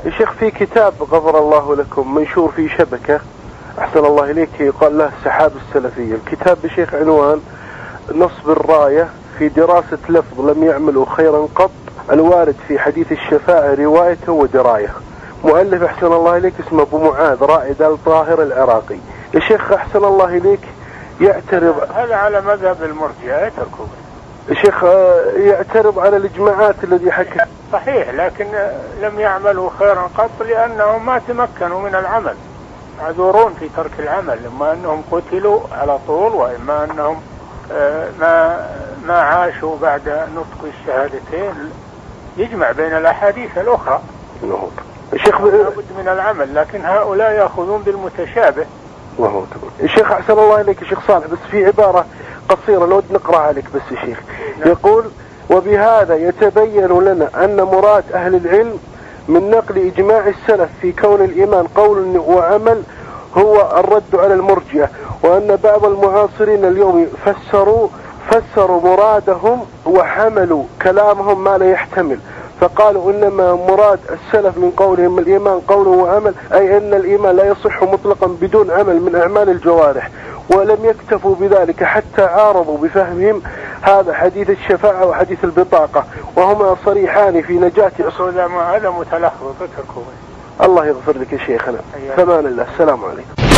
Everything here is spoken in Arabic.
يا شيخ في كتاب غفر الله لكم منشور في شبكة أحسن الله إليك يقال له السحاب السلفية. الكتاب بشيخ عنوان نصب الراية في دراسة لفظ لم يعملوا خيرا قط الوارد في حديث الشفاعة رواية ودراية. مؤلف أحسن الله إليك اسمه أبو معاذ رائد الطاهر العراقي. يا شيخ أحسن الله إليك يعترض هذا على مذهب المرجئة يتركوه. يا شيخ يعترض على الإجماعات الذي حكى. صحيح، لكن لم يعملوا خيرا قط لأنهم ما تمكنوا من العمل، معذورون في ترك العمل، إما أنهم قتلوا على طول وإما أنهم ما عاشوا بعد نطق الشهادتين. يجمع بين الأحاديث الأخرى. الشيخ لابد من العمل، لكن هؤلاء يأخذون بالمتشابه. الشيخ أحسن الله إليك الشيخ صالح، بس في عبارة قصيرة لو نقرأ عليك بس يا شيخ. يقول: وبهذا يتبين لنا أن مراد أهل العلم من نقل إجماع السلف في كون الإيمان قول وعمل هو الرد على المرجئة، وأن بعض المعاصرين اليوم فسروا مرادهم وحملوا كلامهم ما لا يحتمل، فقالوا إنما مراد السلف من قولهم الإيمان قول وعمل، أي أن الإيمان لا يصح مطلقا بدون عمل من أعمال الجوارح، ولم يكتفوا بذلك حتى عارضوا بفهمهم هذا حديث الشفاعة وحديث البطاقة، وهما صريحان في نجاة هذا متلخبط. الله يغفر لك يا شيخنا. فمان الله. السلام عليكم.